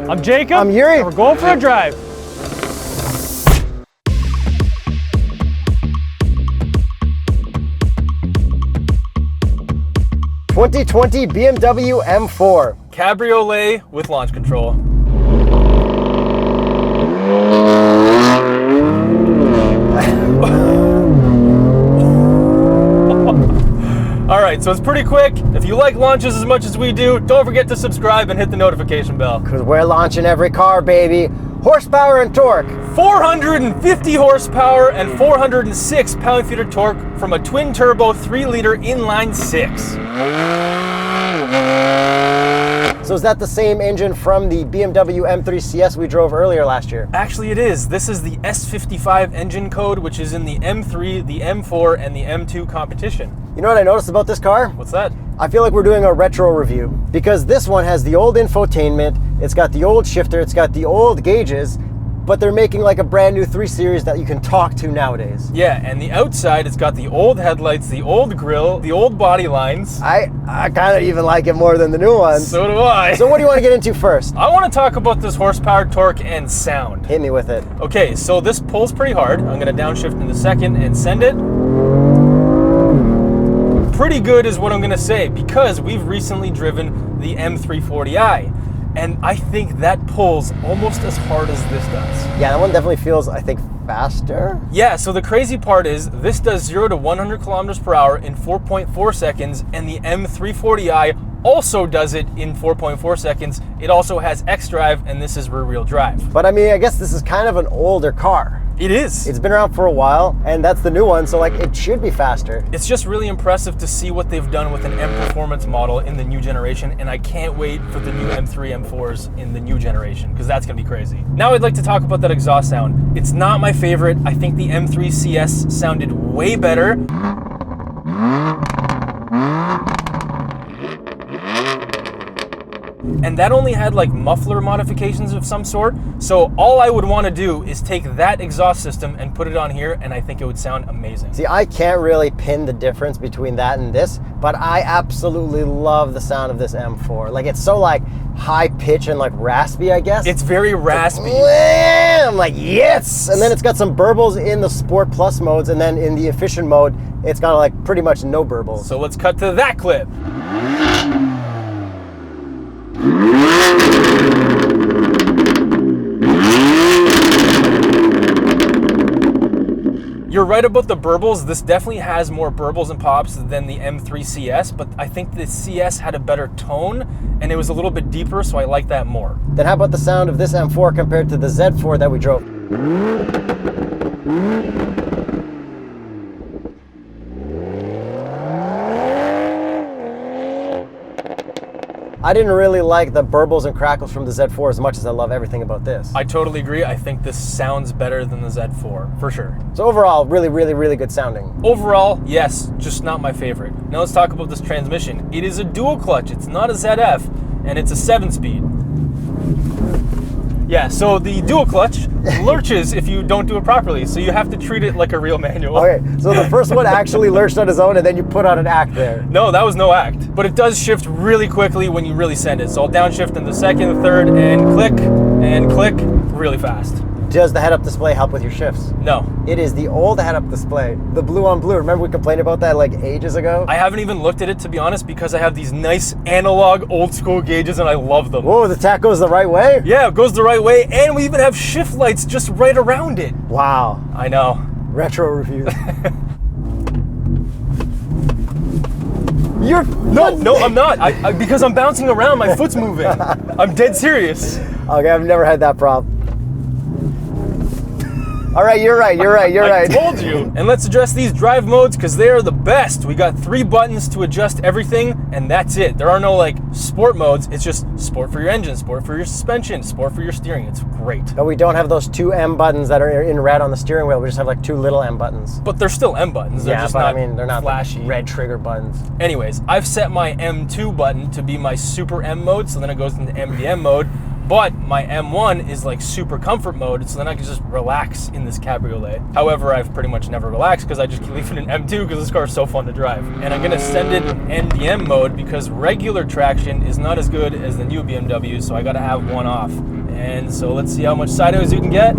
I'm Jacob. I'm Yuri. And we're going for a drive. '20 BMW M4. Cabriolet with launch control. All right, so it's pretty quick. If you like launches as much as we do, don't forget to subscribe and hit the notification bell. Because we're launching every car, baby. Horsepower and torque. 450 horsepower and 406 pound-feet of torque from a twin-turbo 3-liter inline 6. So is that the same engine from the BMW M3 CS we drove earlier last year? Actually, it is. This is the S55 engine code, which is in the M3, the M4, and the M2 competition. You know what I noticed about this car? What's that? I feel like we're doing a retro review because this one has the old infotainment, it's got the old shifter, it's got the old gauges, but they're making like a brand new 3 Series that you can talk to nowadays. Yeah, and the outside, it's got the old headlights, the old grille, the old body lines. I kind of even like it more than the new ones. So do I. So what do you want to get into first? I want to talk about this horsepower, torque, and sound. Hit me with it. Okay, so this pulls pretty hard. I'm going to downshift in a second and send it. Pretty good is what I'm going to say because we've recently driven the M340i. And I think that pulls almost as hard as this does. Yeah, that one definitely feels, I think, faster. Yeah, so the crazy part is this does 0 to 100 kilometers per hour in 4.4 seconds, and the M340i also does it in 4.4 seconds. It also has xDrive, and this is rear-wheel drive. But I mean, I guess this is kind of an older car. It is. It's been around for a while, and that's the new one, so like it should be faster. It's just really impressive to see what they've done with an M Performance model in the new generation, and I can't wait for the new M3, M4s in the new generation, because that's going to be crazy. Now I'd like to talk about that exhaust sound. It's not my favorite. I think the M3 CS sounded way better. And that only had like muffler modifications of some sort. So all I would want to do is take that exhaust system and put it on here, and I think it would sound amazing. See, I can't really pin the difference between that and this, but I absolutely love the sound of this M4. Like it's so like high pitch and like raspy, I guess. It's very raspy. I'm like, yes! And then it's got some burbles in the Sport Plus modes, and then in the efficient mode, it's got like pretty much no burbles. So let's cut to that clip. You're right about the burbles. This definitely has more burbles and pops than the M3 CS, but I think the CS had a better tone and it was a little bit deeper, so I like that more. Then how about the sound of this M4 compared to the Z4 that we drove? I didn't really like the burbles and crackles from the Z4 as much as I love everything about this. I totally agree. I think this sounds better than the Z4, for sure. So overall, really, really, really good sounding. Overall, yes, just not my favorite. Now let's talk about this transmission. It is a dual clutch. It's not a ZF, and it's a 7-speed. Yeah, so the dual clutch lurches if you don't do it properly, so you have to treat it like a real manual. Okay, so the first one actually lurched on its own, and then you put on an act there. No, that was no act. But it does shift really quickly when you really send it. So I'll downshift in the second, the third, and click really fast. Does the head-up display help with your shifts? No. It is the old head-up display, the blue on blue. Remember we complained about that like ages ago? I haven't even looked at it, to be honest, because I have these nice analog old school gauges and I love them. Whoa, the tach goes the right way? Yeah, it goes the right way, and we even have shift lights just right around it. Wow. I know. Retro review. No, I'm not. I because I'm bouncing around, my foot's moving. I'm dead serious. Okay, I've never had that problem. All right, you're right. I told you. And let's address these drive modes because they are the best. We got 3 buttons to adjust everything, and that's it. There are no like sport modes. It's just sport for your engine, sport for your suspension, sport for your steering. It's great. But we don't have those 2 M buttons that are in red on the steering wheel. We just have like 2 little M buttons. But they're still M buttons. They're just not they're not flashy. Red trigger buttons. Anyways, I've set my M2 button to be my Super M mode, so then it goes into MDM mode. But my M1 is like super comfort mode, so then I can just relax in this Cabriolet. However, I've pretty much never relaxed because I just keep leaving it in M2 because this car is so fun to drive. And I'm gonna send it in NBM mode because regular traction is not as good as the new BMW, so I gotta have one off. And so let's see how much sideways you can get.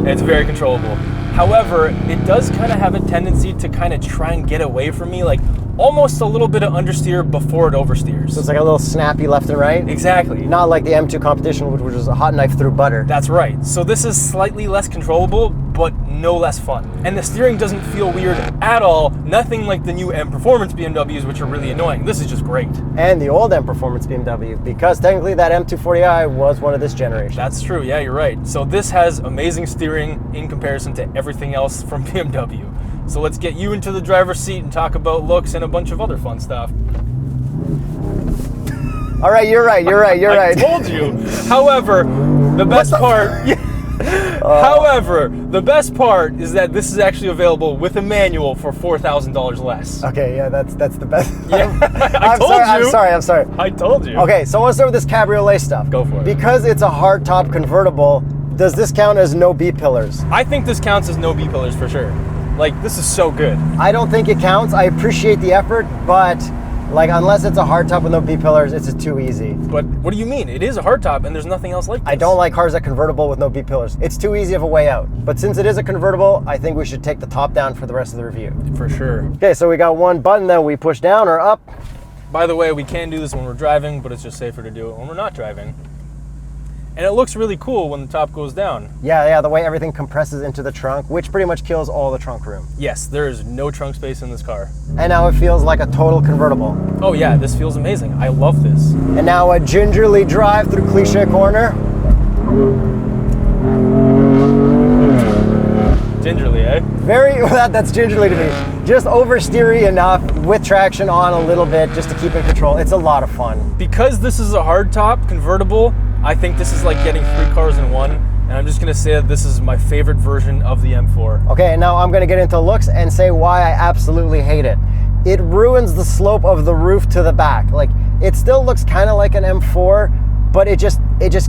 It's very controllable. However, it does kind of have a tendency to kind of try and get away from me, like almost a little bit of understeer before it oversteers. So it's like a little snappy left and right? Exactly. Not like the M2 competition, which was a hot knife through butter. That's right. So this is slightly less controllable, but no less fun. And the steering doesn't feel weird at all. Nothing like the new M Performance BMWs, which are really annoying. This is just great. And the old M Performance BMW, because technically that M240i was one of this generation. That's true. Yeah, you're right. So this has amazing steering in comparison to everything else from BMW. So let's get you into the driver's seat and talk about looks and a bunch of other fun stuff. All right, you're right. I told you. However, the best part... However, the best part is that this is actually available with a manual for $4,000 less. Okay, yeah, that's the best. Yeah, I'm sorry. I told you. Okay, so I want to start with this Cabriolet stuff. Go for it. Because it's a hardtop convertible, does this count as no B-pillars? I think this counts as no B-pillars for sure. Like, this is so good. I don't think it counts. I appreciate the effort, but like unless it's a hardtop with no B-pillars, it's just too easy. But what do you mean? It is a hardtop and there's nothing else like this. I don't like cars that convertible with no B-pillars. It's too easy of a way out. But since it is a convertible, I think we should take the top down for the rest of the review. For sure. Okay, so we got one button that we push down or up. By the way, we can do this when we're driving, but it's just safer to do it when we're not driving. And it looks really cool when the top goes down. Yeah, the way everything compresses into the trunk, which pretty much kills all the trunk room. Yes, there is no trunk space in this car. And now it feels like a total convertible. Oh yeah, this feels amazing. I love this. And now a gingerly drive through Cliche Corner. Gingerly, eh? That's gingerly to me. Just oversteery enough with traction on a little bit just to keep in control. It's a lot of fun. Because this is a hardtop convertible, I think this is like getting 3 cars in one. And I'm just gonna say that this is my favorite version of the M4. Okay, and now I'm gonna get into looks and say why I absolutely hate it. It ruins the slope of the roof to the back. Like, it still looks kind of like an M4, but it just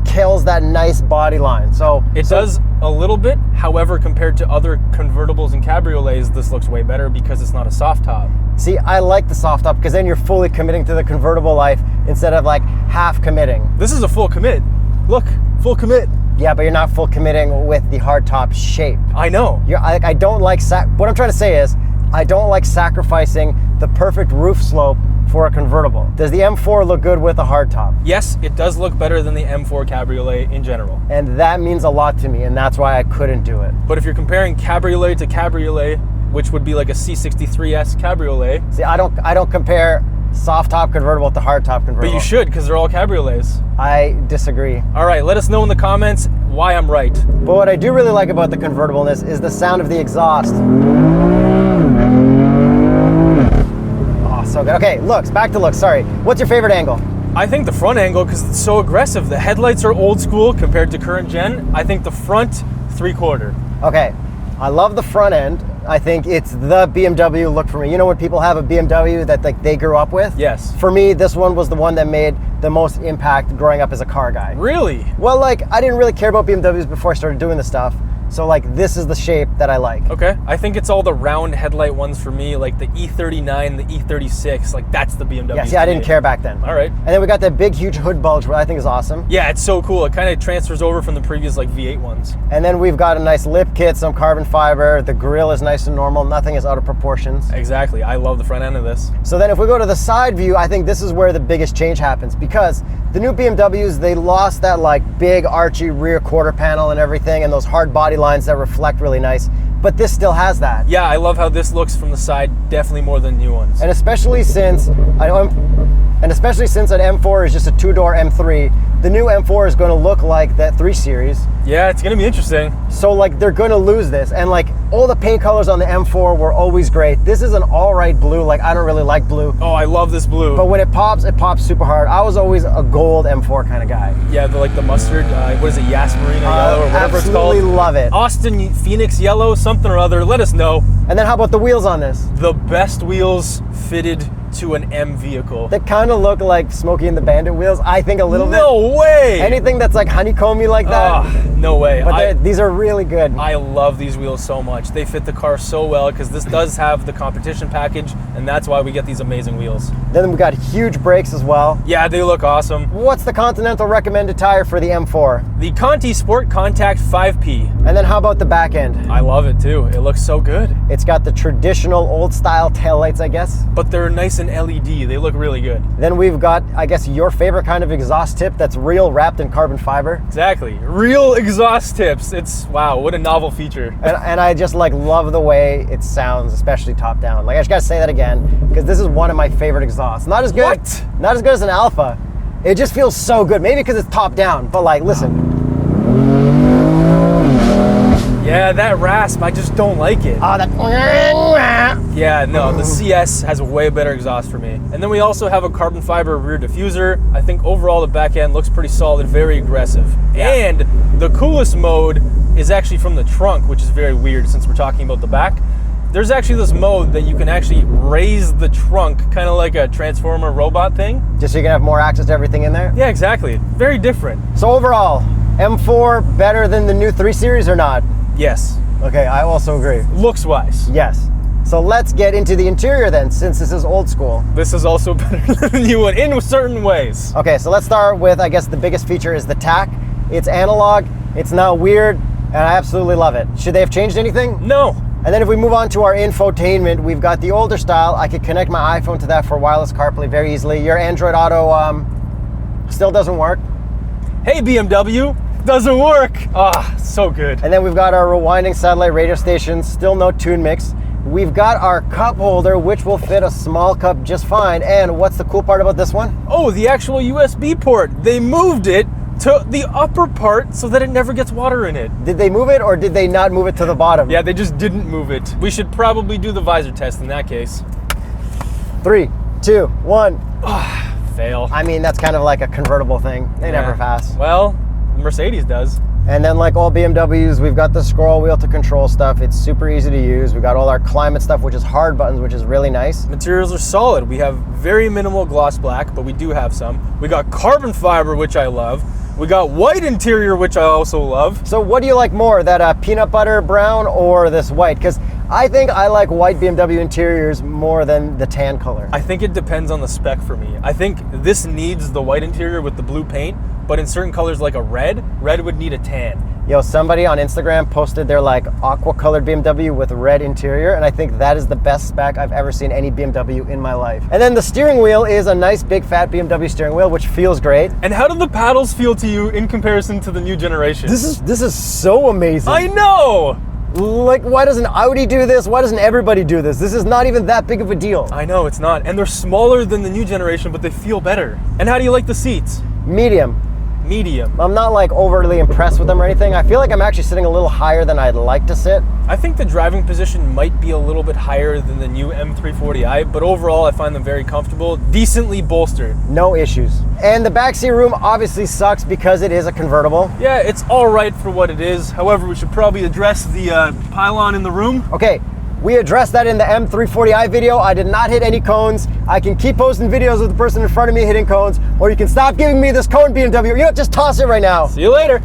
kills that nice body line. So it does a little bit. However, compared to other convertibles and cabriolets, this looks way better because it's not a soft top. See, I like the soft top because then you're fully committing to the convertible life instead of like half committing. This is a full commit. Look, full commit. Yeah, but you're not full committing with the hardtop shape. I know. I don't like, what I'm trying to say is, I don't like sacrificing the perfect roof slope for a convertible. Does the M4 look good with a hardtop? Yes, it does look better than the M4 Cabriolet in general. And that means a lot to me, and that's why I couldn't do it. But if you're comparing Cabriolet to Cabriolet, which would be like a C63S Cabriolet. See, I don't compare soft top convertible to hard top convertible. But you should, because they're all cabriolets. I disagree. All right, let us know in the comments why I'm right. But what I do really like about the convertibleness is the sound of the exhaust. Oh, so good. Okay, looks, back to looks, sorry. What's your favorite angle? I think the front angle, because it's so aggressive. The headlights are old school compared to current gen. I think the front, 3/4. Okay, I love the front end. I think it's the BMW look for me. You know when people have a BMW that like they grew up with? Yes. For me, this one was the one that made the most impact growing up as a car guy. Really? Well, like I didn't really care about BMWs before I started doing this stuff. So like this is the shape that I like. Okay. I think it's all the round headlight ones for me, like the E39, the E36, like that's the BMW. Yeah, see, I didn't care back then. All right. And then we got that big, huge hood bulge, which I think is awesome. Yeah, it's so cool. It kind of transfers over from the previous like V8 ones. And then we've got a nice lip kit, some carbon fiber. The grille is nice and normal. Nothing is out of proportions. Exactly. I love the front end of this. So then if we go to the side view, I think this is where the biggest change happens because the new BMWs, they lost that like big archy rear quarter panel and everything and those hard body lines that reflect really nice, but this still has that. Yeah, I love how this looks from the side, definitely more than new ones. And especially since an M4 is just a 2-door M3, the new M4 is going to look like that 3 Series. Yeah, it's going to be interesting. So like they're going to lose this, and like all the paint colors on the M4 were always great. This is an all right blue. Like I don't really like blue. Oh, I love this blue. But when it pops super hard. I was always a gold M4 kind of guy. Yeah, the mustard, what is it, Yasmarina yellow or whatever it's called? Absolutely love it. Austin Phoenix yellow, something or other, let us know. And then how about the wheels on this? The best wheels fitted to an M vehicle. They kind of look like Smokey and the Bandit wheels, I think a little bit. No way! Anything that's like honeycomby like that. No way. But these are really good. I love these wheels so much. They fit the car so well because this does have the competition package, and that's why we get these amazing wheels. Then we got huge brakes as well. Yeah, they look awesome. What's the Continental recommended tire for the M4? The Conti Sport Contact 5P. And then how about the back end? I love it too. It looks so good. It's got the traditional old style taillights, I guess. But they're nice and LED. They look really good. Then we've got, I guess, your favorite kind of exhaust tip that's real wrapped in carbon fiber. Exactly. Real exhaust tips. It's, wow, what a novel feature. And I just like love the way it sounds, especially top down. Like I just gotta say that again, because this is one of my favorite exhausts. Not as good. What? Not as good as an Alpha. It just feels so good. Maybe because it's top down, but like, listen. Yeah, that rasp, I just don't like it. Oh, that. Yeah, no, the CS has a way better exhaust for me. And then we also have a carbon fiber rear diffuser. I think overall the back end looks pretty solid, very aggressive. Yeah. And the coolest mode is actually from the trunk, which is very weird since we're talking about the back. There's actually this mode that you can actually raise the trunk, kind of like a Transformer robot thing. Just so you can have more access to everything in there? Yeah, exactly. Very different. So overall, M4 better than the new 3 Series or not? Yes. Okay, I also agree. Looks-wise. Yes. So let's get into the interior then, since this is old school. This is also better than the new one in certain ways. Okay, so let's start with, I guess the biggest feature is the tach. It's analog, it's not weird, and I absolutely love it. Should they have changed anything? No. And then if we move on to our infotainment, we've got the older style. I could connect my iPhone to that for wireless CarPlay very easily. Your Android Auto still doesn't work. Hey, BMW, doesn't work. Ah, so good. And then we've got our rewinding satellite radio stations, still no tune mix. We've got our cup holder, which will fit a small cup just fine. And what's the cool part about this one? Oh, the actual USB port. They moved it to the upper part so that it never gets water in it. Did they move it or did they not move it to the bottom? Yeah, they just didn't move it. We should probably do the visor test in that case. 3, 2, 1. Fail. I mean, that's kind of like a convertible thing. They never pass. Well, Mercedes does. And then like all BMWs, we've got the scroll wheel to control stuff. It's super easy to use. We got all our climate stuff, which is hard buttons, which is really nice. Materials are solid. We have very minimal gloss black, but we do have some. We got carbon fiber, which I love. We got white interior, which I also love. So what do you like more, that peanut butter brown or this white? Because I think I like white BMW interiors more than the tan color. I think it depends on the spec for me. I think this needs the white interior with the blue paint, but in certain colors like a red would need a tan. Yo, somebody on Instagram posted their like aqua colored BMW with red interior, and I think that is the best spec I've ever seen any BMW in my life. And then the steering wheel is a nice big fat BMW steering wheel, which feels great. And how do the paddles feel to you in comparison to the new generation? This is so amazing. I know! Like, why doesn't Audi do this? Why doesn't everybody do this? This is not even that big of a deal. I know, it's not. And they're smaller than the new generation, but they feel better. And how do you like the seats? Medium. Medium. I'm not like overly impressed with them or anything. I feel like I'm actually sitting a little higher than I'd like to sit. I think the driving position might be a little bit higher than the new M340i, but overall I find them very comfortable, decently bolstered. No issues. And the backseat room obviously sucks because it is a convertible. Yeah, it's all right for what it is. However, we should probably address the pylon in the room. Okay, we addressed that in the M340i video. I did not hit any cones. I can keep posting videos of the person in front of me hitting cones, or you can stop giving me this cone, BMW. You know, just toss it right now. See you later.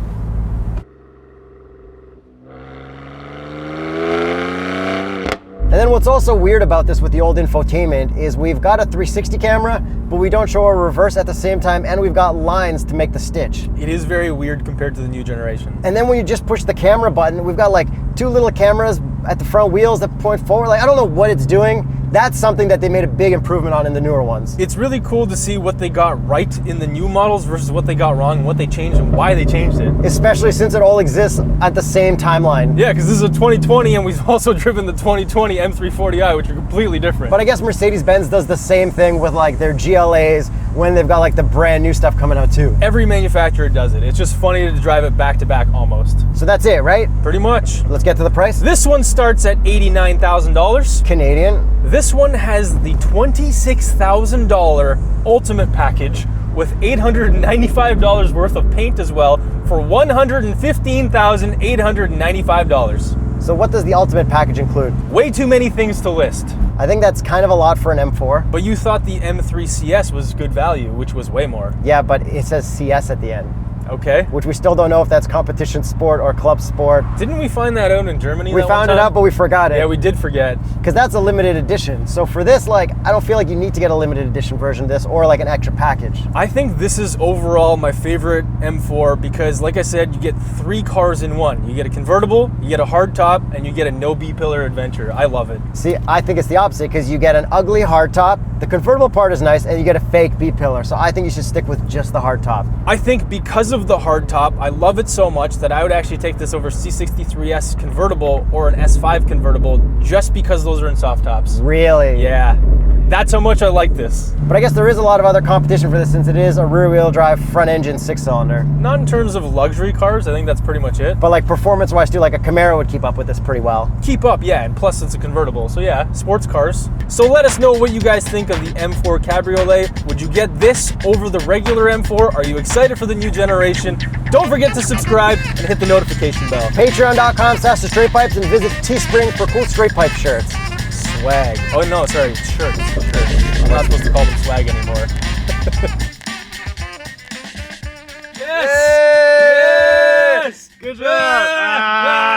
And then what's also weird about this with the old infotainment is we've got a 360 camera, but we don't show a reverse at the same time, and we've got lines to make the stitch. It is very weird compared to the new generation. And then when you just push the camera button, we've got like 2 little cameras at the front wheels that point forward. Like, I don't know what it's doing. That's something that they made a big improvement on in the newer ones. It's really cool to see what they got right in the new models versus what they got wrong, and what they changed and why they changed it. Especially since it all exists at the same timeline. Yeah, because this is a 2020 and we've also driven the 2020 M340i, which are completely different. But I guess Mercedes-Benz does the same thing with like their GLAs when they've got like the brand new stuff coming out too. Every manufacturer does it. It's just funny to drive it back to back almost. So that's it, right? Pretty much. Let's get to the price. This one starts at $89,000. Canadian. This one has the $26,000 Ultimate Package with $895 worth of paint as well for $115,895. So what does the Ultimate Package include? Way too many things to list. I think that's kind of a lot for an M4. But you thought the M3 CS was good value, which was way more. Yeah, but it says CS at the end. Okay. Which we still don't know if that's competition sport or club sport. Didn't we find that out in Germany? We found it out, but we forgot it. Yeah, we did forget. Because that's a limited edition. So for this, like, I don't feel like you need to get a limited edition version of this or like an extra package. I think this is overall my favorite M4 because, like I said, you get 3 cars in one. You get a convertible, you get a hard top, and you get a no B-pillar adventure. I love it. See, I think it's the opposite because you get an ugly hard top, the convertible part is nice, and you get a fake B-pillar. So I think you should stick with just the hard top. I think because of the hard top, I love it so much that I would actually take this over C63S convertible or an S5 convertible just because those are in soft tops. Really? Yeah. That's how much I like this. But I guess there is a lot of other competition for this since it is a rear-wheel drive, front-engine, 6-cylinder. Not in terms of luxury cars, I think that's pretty much it. But like performance-wise too, like a Camaro would keep up with this pretty well. Keep up, yeah, and plus it's a convertible, so yeah, sports cars. So let us know what you guys think of the M4 Cabriolet. Would you get this over the regular M4? Are you excited for the new generation? Don't forget to subscribe and hit the notification bell. Patreon.com/TheStraightPipes and visit Teespring for cool straight pipe shirts. Swag. Oh no, sorry, shirt. I'm not supposed to call them swag anymore. Yes! Yes! Good job!